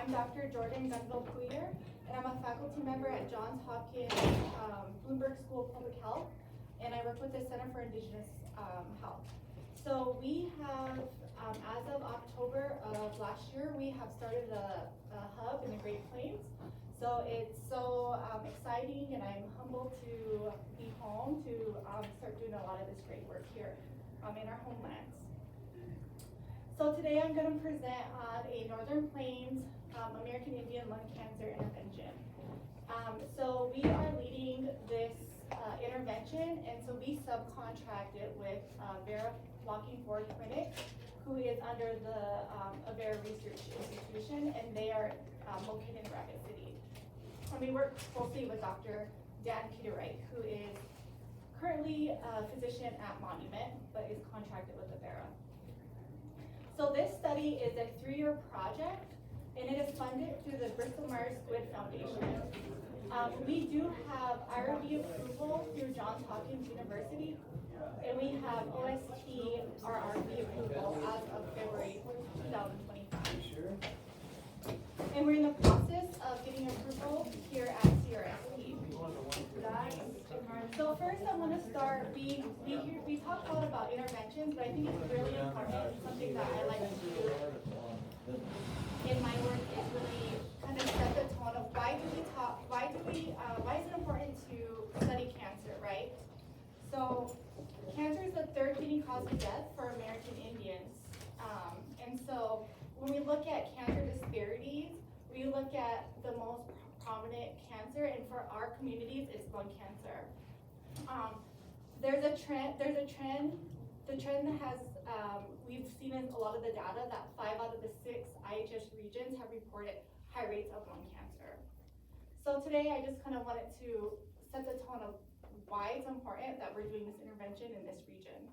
I'm Dr. Jordyn Gunville Pourier, and I'm a faculty member at Johns Hopkins Bloomberg School of Public Health, and I work with the Center for Indigenous Health. So we have, as of October of last year, we have started a hub in the Great Plains. So it's so exciting, and I'm humbled to be home to start doing a lot of this great work here in our homelands. So today I'm going to present on a Northern Plains American Indian lung cancer intervention. So we are leading this intervention, and so we subcontract it with Vera Walking Forward Clinic, who is under the Vera Research Institution, and they are located in Rapid City. And we work closely with Dr. Dan Pourier, who is currently a physician at Monument, but is contracted with the Vera. So this study is a 3-year project, and it is funded through the Bristol-Myers Squibb Foundation. We do have IRB approval through Johns Hopkins University, and we have OST RRB approval as of February 2025. And we're in the process of getting approval here at CRSP. So first I want to start, we talk a lot about interventions, but I think it's really important, something that I like to do in my work is really kind of set the tone of why is it important to study cancer, right? So cancer is the 3rd leading cause of death for American Indians. And so when we look at cancer disparities, we look at the most prominent cancer, and for our communities, it's lung cancer. There's a trend, the trend has, we've seen in a lot of the data that 5 out of the 6 IHS regions have reported high rates of lung cancer. So today I just kind of wanted to set the tone of why it's important that we're doing this intervention in this region.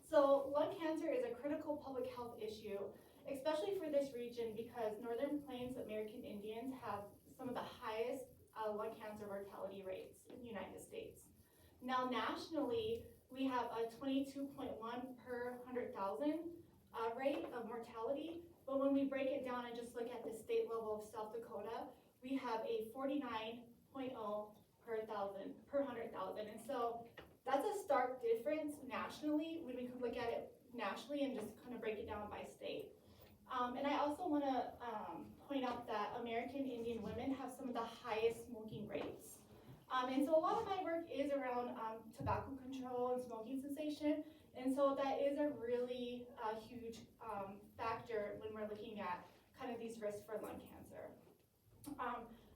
So lung cancer is a critical public health issue, especially for this region because Northern Plains American Indians have some of the highest lung cancer mortality rates in the United States. Now nationally, we have a 22.1 per 100,000 rate of mortality, but when we break it down and just look at the state level of South Dakota, we have a 49.0 per 100,000. And so that's a stark difference nationally when we can look at it nationally and just kind of break it down by state. And I also want to point out that American Indian women have some of the highest smoking rates. And so a lot of my work is around tobacco control and smoking cessation. And so that is a really huge factor when we're looking at kind of these risks for lung cancer.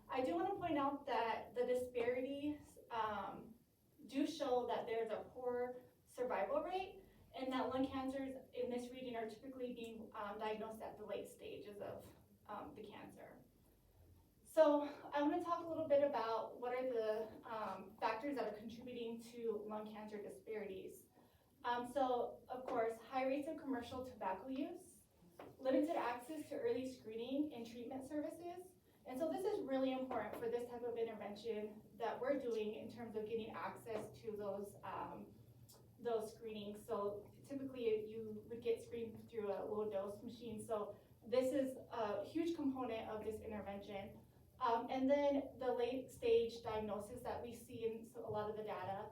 I do want to point out that the disparities do show that there's a poor survival rate, and that lung cancers in this region are typically being diagnosed at the late stages of the cancer. So I want to talk a little bit about what are the factors that are contributing to lung cancer disparities. So of course, high rates of commercial tobacco use, limited access to early screening and treatment services. And so this is really important for this type of intervention that we're doing in terms of getting access to those screenings. So typically you would get screened through a low dose machine. So this is a huge component of this intervention. And then the late stage diagnosis that we see in a lot of the data.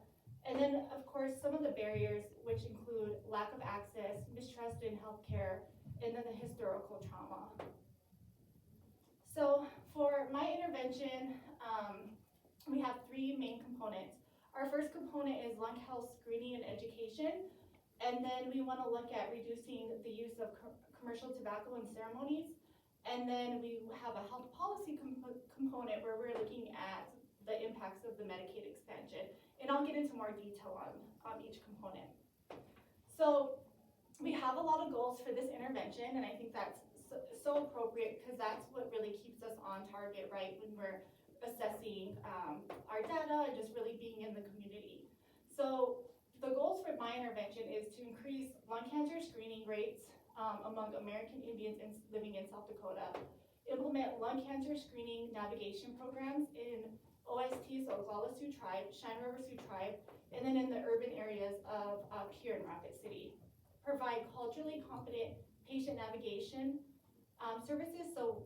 And then of course, some of the barriers, which include lack of access, mistrust in healthcare, and then the historical trauma. So for my intervention, we have 3 main components. Our first component is lung health screening and education. And then we want to look at reducing the use of commercial tobacco in ceremonies. And then we have a health policy component where we're looking at the impacts of the Medicaid expansion. And I'll get into more detail on each component. So we have a lot of goals for this intervention, and I think that's so appropriate because that's what really keeps us on target, right, when we're assessing our data and just really being in the community. So the goals for my intervention is to increase lung cancer screening rates among American Indians living in South Dakota, implement lung cancer screening navigation programs in OST, so Oglala Sioux Tribe, Cheyenne River Sioux Tribe, and then in the urban areas of Pierre and Rapid City. Provide culturally competent patient navigation services, so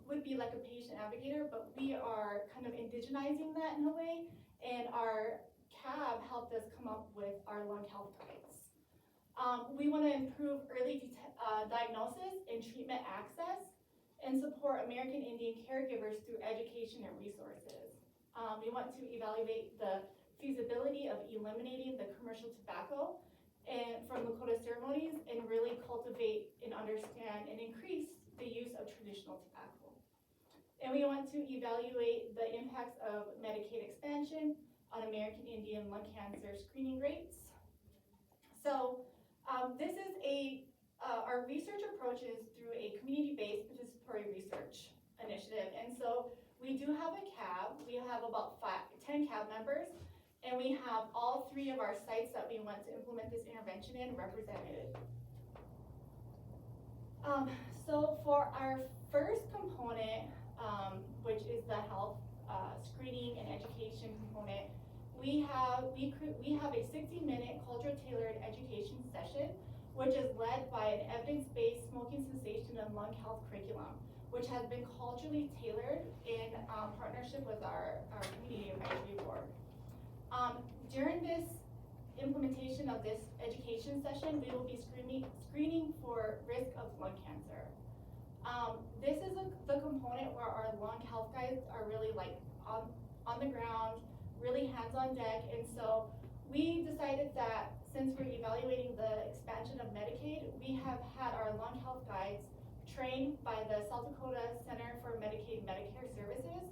would be like a patient navigator, but we are kind of indigenizing that in a way, and our CAB helped us come up with our lung health guides. We want to improve early diagnosis and treatment access and support American Indian caregivers through education and resources. We want to evaluate the feasibility of eliminating the commercial tobacco and from Lakota ceremonies and really cultivate and understand and increase the use of traditional tobacco. And we want to evaluate the impacts of Medicaid expansion on American Indian lung cancer screening rates. So this is our research approach is through a community-based participatory research initiative. And so we do have a CAB. We have about 10 CAB members, and we have all 3 of our sites that we want to implement this intervention in represented. So for our first component, which is the health screening and education component, we have a 60-minute culture-tailored education session, which is led by an evidence-based smoking cessation and lung health curriculum, which has been culturally tailored in partnership with our community advisory board. During this implementation of this education session, we will be screening for risk of lung cancer. This is the component where our lung health guides are really like on the ground, really hands on deck, and so we decided that since we're evaluating the expansion of Medicaid, we have had our lung health guides trained by the South Dakota Center for Medicaid Medicare Services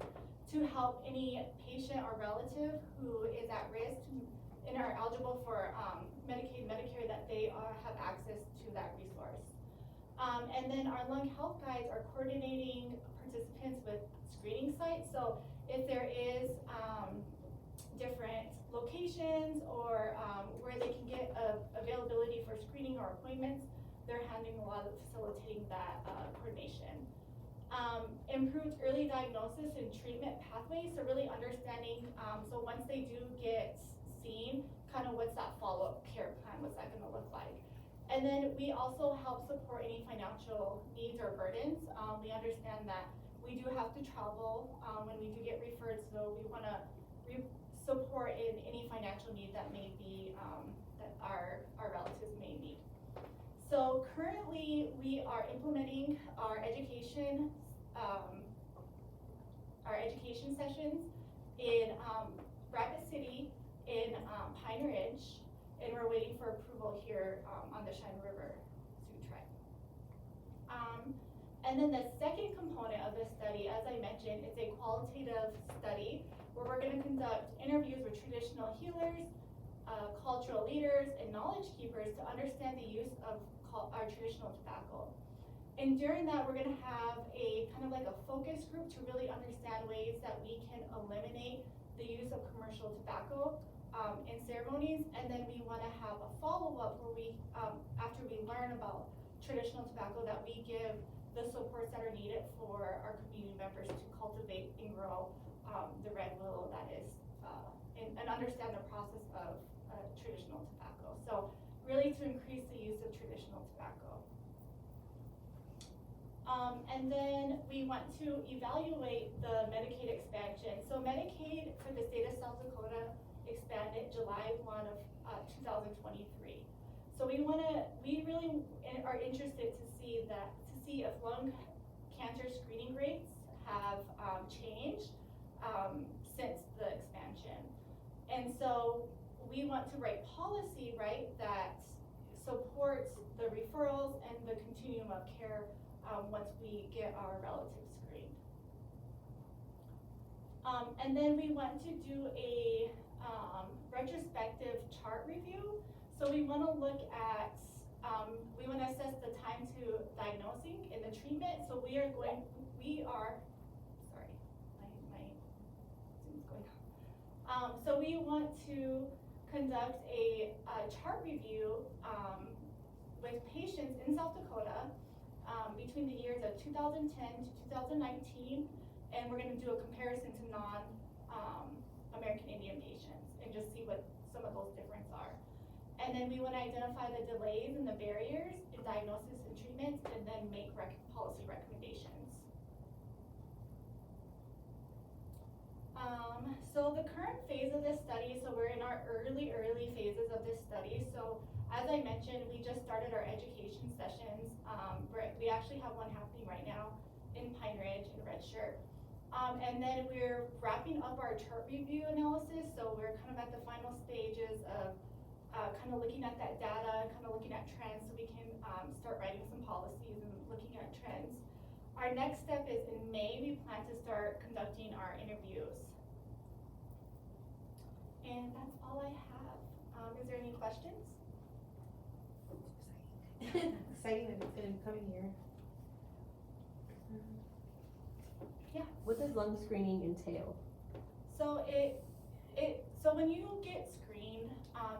to help any patient or relative who is at risk and are eligible for Medicaid Medicare that they have access to that resource. And then our lung health guides are coordinating participants with screening sites. So if there is different locations or where they can get availability for screening or appointments, they're handling a lot of facilitating that coordination. Improved early diagnosis and treatment pathways, so really understanding, so once they do get seen, kind of what's that follow-up care plan, what's that gonna look like? And then we also help support any financial needs or burdens. We understand that we do have to travel when we do get referred, so we wanna support in any financial need that may be, that our relatives may need. So currently we are implementing our education sessions in Rapid City, in Pine Ridge, and we're waiting for approval here on the Cheyenne River Sioux Tribe. And then the second component of this study, as I mentioned, is a qualitative study where we're going to conduct interviews with traditional healers, cultural leaders, and knowledge keepers to understand the use of our traditional tobacco. And during that, we're going to have a kind of like a focus group to really understand ways that we can eliminate the use of commercial tobacco in ceremonies. And then we want to have a follow-up where we, after we learn about traditional tobacco, that we give the supports that are needed for our community members to cultivate and grow the red willow that is, and understand the process of traditional tobacco. So really to increase the use of traditional tobacco. And then we want to evaluate the Medicaid expansion. So Medicaid for the state of South Dakota expanded July 1 of 2023. So we really are interested to see if lung cancer screening rates have changed since the expansion. And so we want to write policy, right, that supports the referrals and the continuum of care once we get our relatives screened. And then we want to do a retrospective chart review. So we want to look at, we want to assess the time to diagnosing and the treatment. So sorry, my Zoom's going on. So we want to conduct a chart review with patients in South Dakota between the years of 2010 to 2019, and we're going to do a comparison to non-American Indian patients and just see what some of those differences are. And then we want to identify the delays and the barriers in into diagnosis and treatments, and then make policy recommendations. So the current phase of this study, so we're in our early phases of this study. So as I mentioned, we just started our education sessions. We actually have one happening right now in Pine Ridge in Red Shirt. And then we're wrapping up our chart review analysis. So we're kind of at the final stages of kind of looking at that data, kind of looking at trends, so we can start writing some policies and looking at trends. Our next step is in May, we plan to start conducting our interviews. And that's all I have. Is there any questions? Exciting that it's going to be coming here. Yeah. What does lung screening entail? So so when you get screened,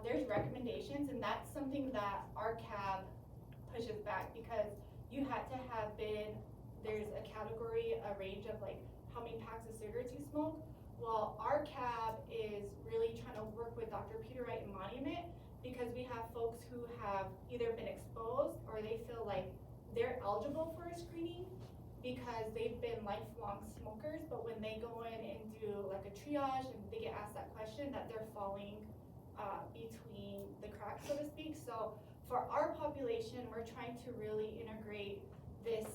there's recommendations, and that's something that our CAB pushes back, because you had to have been, there's a category, a range of like how many packs of cigarettes you smoke. Well, our CAB is really trying to work with Dr. Peter Wright and Monument, because we have folks who have either been exposed or they feel like they're eligible for a screening because they've been lifelong smokers, but when they go in and do like a triage and they get asked that question, that they're falling between the cracks, so to speak. So for our population, we're trying to really integrate this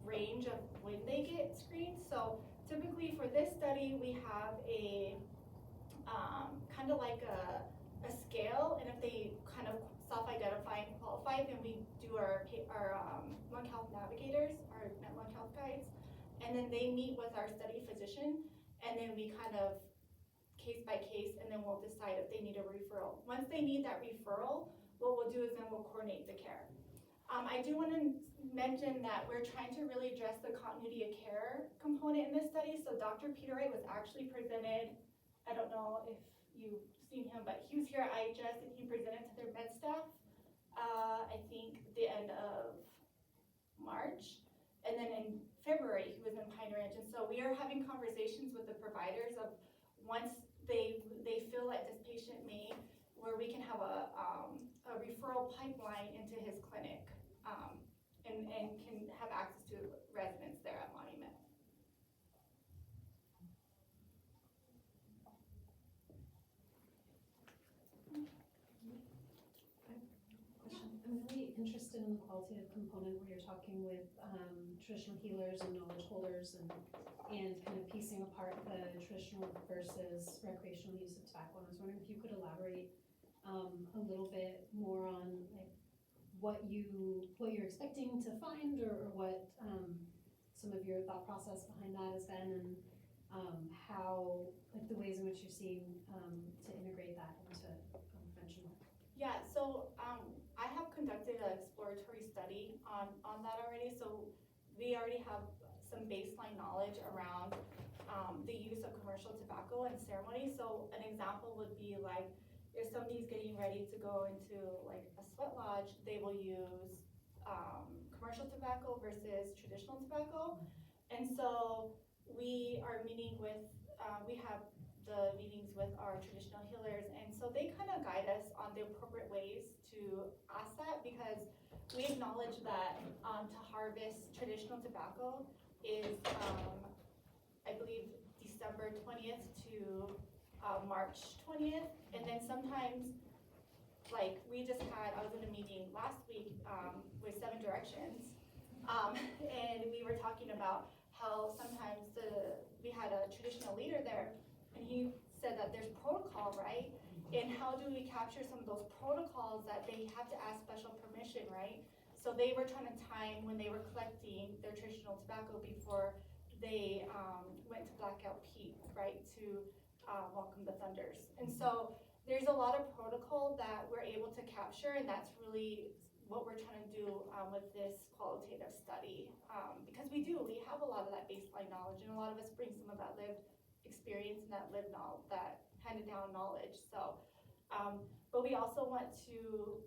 range of when they get screened. So typically for this study, we have a kind of like a scale, and if they kind of self-identify and qualify, then we do our lung health navigators, our lung health guides, and then they meet with our study physician, and then we kind of case by case, and then we'll decide if they need a referral. Once they need that referral, what we'll do is then we'll coordinate the care. I do want to mention that we're trying to really address the continuity of care component in this study. So Dr. Peter Wright was actually presented, I don't know if you've seen him, but he was here at IHS and he presented to their med staff, I think the end of March. And then in February, he was in Pine Ridge. And so we are having conversations with the providers of once they feel like this patient may, where we can have a referral pipeline into his clinic, and can have access to residents there at Monument. I'm really interested in the qualitative component where you're talking with traditional healers and knowledge holders and kind of piecing apart the traditional versus recreational use of tobacco. And I was wondering if you could elaborate a little bit more on like what you're expecting to find, or what some of your thought process behind that has been, and how, like, the ways in which you're seeing to integrate that into prevention. Yeah, so I have conducted an exploratory study on that already. So we already have some baseline knowledge around the use of commercial tobacco in ceremonies. So an example would be like, if somebody's getting ready to go into like a sweat lodge, they will use commercial tobacco versus traditional tobacco. And so we are meeting with, we have the meetings with our traditional healers, and so they kind of guide us on the appropriate ways to ask that, because we acknowledge that to harvest traditional tobacco is, I believe, December 20th to March 20th, and then sometimes, like we just had, I was in a meeting last week with 7 Directions, and we were talking about how sometimes we had a traditional leader there, and he said that there's protocol, right? And how do we capture some of those protocols that they have to ask special permission, right? So they were trying to time when they were collecting their traditional tobacco before they went to Blackout Peak, right, to welcome the Thunders. And so there's a lot of protocol that we're able to capture, and that's really what we're trying to do with this qualitative study, because we have a lot of that baseline knowledge, and a lot of us bring some of that lived experience and that lived knowledge, that handed down knowledge. So, but we also want to,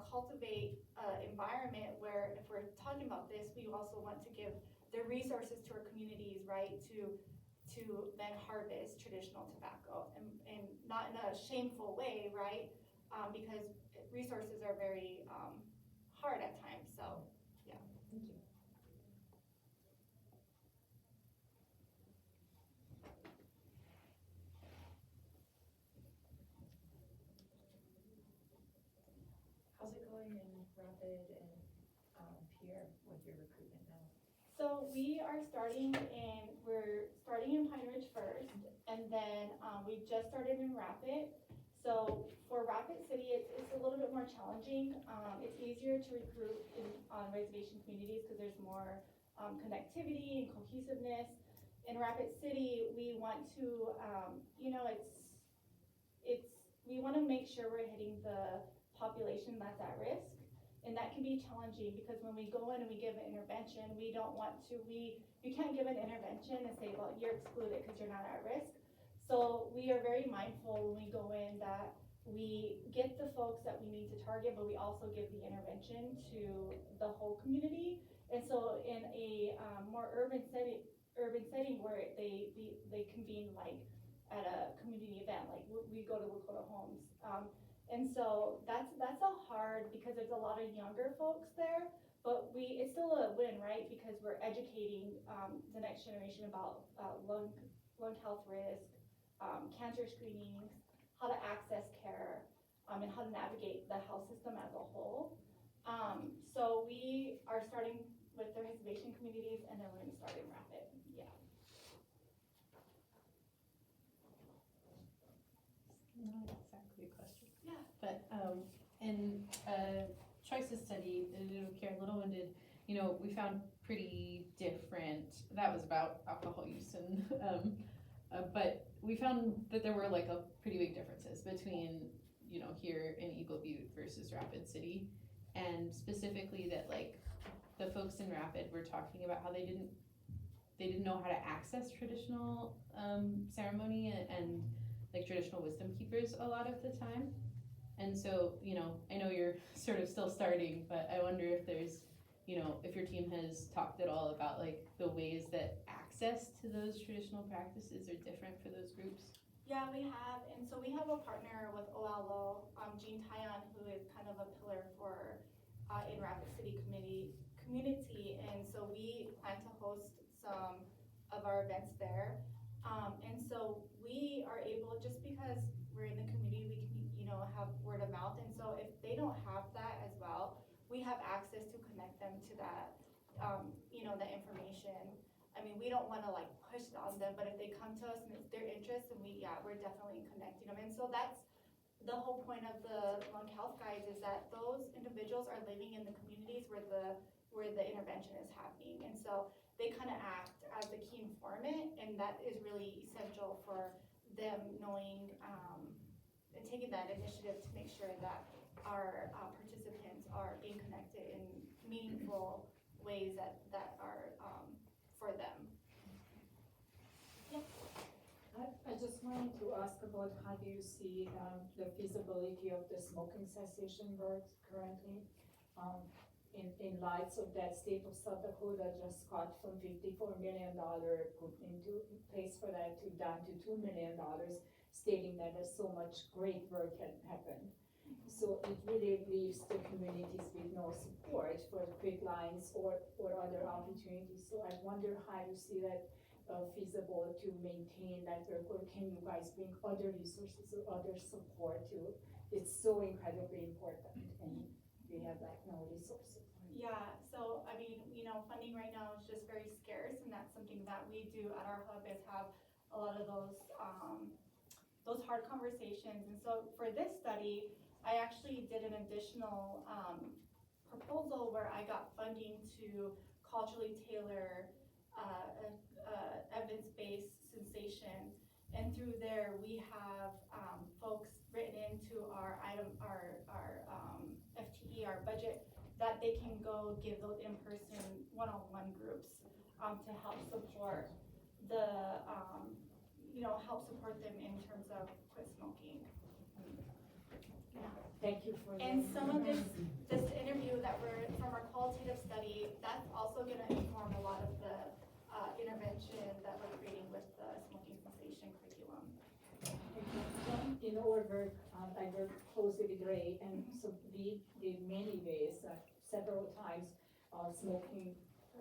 cultivate an environment where if we're talking about this, we also want to give the resources to our communities, right, to then harvest traditional tobacco, and not in a shameful way, right, because resources are very hard at times, so. Thank you. How's it going in Rapid and Pierre with your recruitment now? So we're starting in Pine Ridge first, and then, we just started in Rapid. So for Rapid City, it's a little bit more challenging. It's easier to recruit on reservation communities because there's more, connectivity and cohesiveness. In Rapid City, we want to, we want to make sure we're hitting the population that's at risk. And that can be challenging because when we go in and we give an intervention, we can't give an intervention and say, well, you're excluded because you're not at risk. So we are very mindful when we go in that we get the folks that we need to target, but we also give the intervention to the whole community. And so in a more urban setting where they convene like at a community event, like we go to Lakota Homes. And so that's a hard, because there's a lot of younger folks there, but it's still a win, right? Because we're educating the next generation about lung health risk, cancer screenings, how to access care, and how to navigate the health system as a whole. So we are starting with the reservation communities, and then we're gonna start in Rapid, yeah. Not exactly a question. Yeah. But, in a choices study, Care Little One did, we found pretty different, that was about alcohol use and, but we found that there were like a pretty big differences between, here in Eagle Butte versus Rapid City. And specifically that like the folks in Rapid were talking about how they didn't know how to access traditional, ceremony and like traditional wisdom keepers a lot of the time. And so, I know you're sort of still starting, but I wonder if there's, if your team has talked at all about like the ways that access to those traditional practices are different for those groups. Yeah, we have, and so we have a partner with OLO, Jean Tyon, who is kind of a pillar for, in Rapid City community, and so we plan to host some of our events there. And so we are able, just because we're in the community, we can, have word of mouth, and so if they don't have that as well, we have access to connect them to that, the information. I mean, we don't wanna like push it on them, but if they come to us and it's their interest, and we're definitely connecting them. And so that's the whole point of the lung health guides, is that those individuals are living in the communities where the intervention is happening. And so they kind of act as a key informant, and that is really essential for them knowing, and taking that initiative to make sure that our participants are being connected in meaningful ways that are for them. Yeah. I just wanted to ask about how do you see the feasibility of the smoking cessation work currently? In light of that state of South Dakota just got from $54 million put into place for that to down to $2 million, stating that there's so much great work had happened. So it really leaves the communities with no support for quick lines or other opportunities. So I wonder how you see that feasible to maintain that work, or can you guys bring other resources or other support to? It's so incredibly important, and we have like no resources. Yeah, so I mean, funding right now is just very scarce, and that's something that we do at our hub, is have a lot of those hard conversations. And so for this study, I actually did an additional proposal where I got funding to culturally tailor evidence-based sensation, and through there we have folks written into our FTE, our budget, that they can go give those in-person one-on-one groups to help support them in terms of quit smoking. Yeah. Thank you for And that. some of this interview that we're, from our qualitative study, that's also gonna inform a lot of the intervention that we're creating with the smoking cessation curriculum. In our work, I work closely with Ray, and so we did many ways, several times, smoking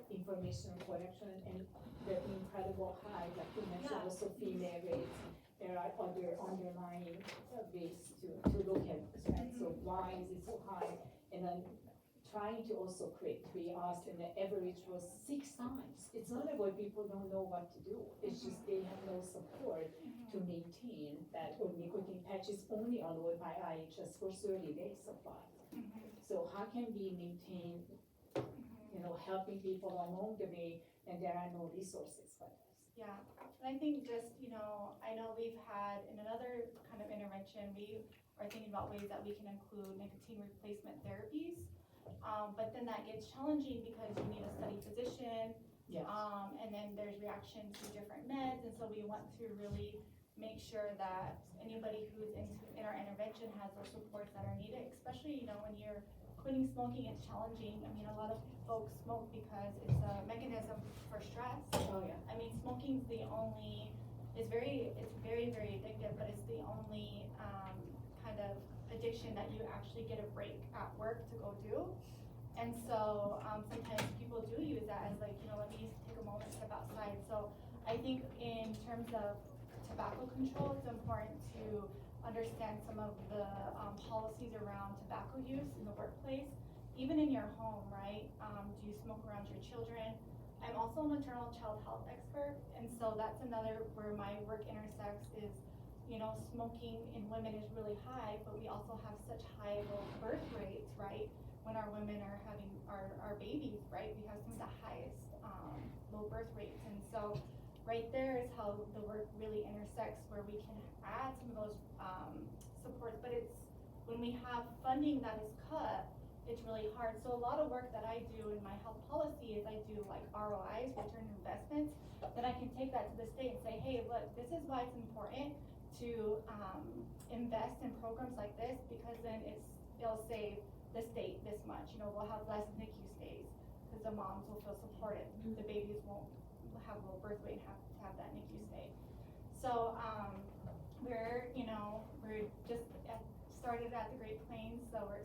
information collection and the incredible high, like you mentioned, Yeah. also female rates. There are other underlying ways to look at this, right? So why is it so high? And then trying to also create triage, and the average was 6 times. It's not about people don't know what to do. It's just they have no support to maintain that, or nicotine patch is only allowed by IHS for 30 days supply. So how can we maintain, helping people along the way, and there are no resources for this? Yeah, and I think just, I know we've had, in another kind of intervention, we are thinking about ways that we can include nicotine replacement therapies. But then that gets challenging because you need a study physician, Yes. and then there's reaction to different meds, and so we want to really make sure that anybody who's in our intervention has those supports that are needed, especially, when you're quitting smoking, it's challenging. I mean, a lot of folks smoke because it's a mechanism for stress. Oh, yeah. I mean, smoking's it's very, very addictive, but it's the only, kind of addiction that you actually get a break at work to go do. And so, sometimes people do use that as like, let me take a moment, step outside. So I think in terms of tobacco control, it's important to understand some of the, policies around tobacco use in the workplace, even in your home, right? Do you smoke around your children? I'm also a maternal child health expert, and so that's another where my work intersects is, smoking in women is really high, but we also have such high low birth rates, right? When our women are having our babies, right? We have some of the highest low birth rates, and so right there is how the work really intersects, where we can add some of those supports, but it's when we have funding that is cut, it's really hard. So a lot of work that I do in my health policy is I do like ROIs, return on investments, then I can take that to the state and say, hey, look, this is why it's important to invest in programs like this, because then it'll save the state this much. We'll have less NICU stays because the moms will feel supported. The babies won't have low birth weight and have to have that NICU stay. So we're just started at the Great Plains, so we're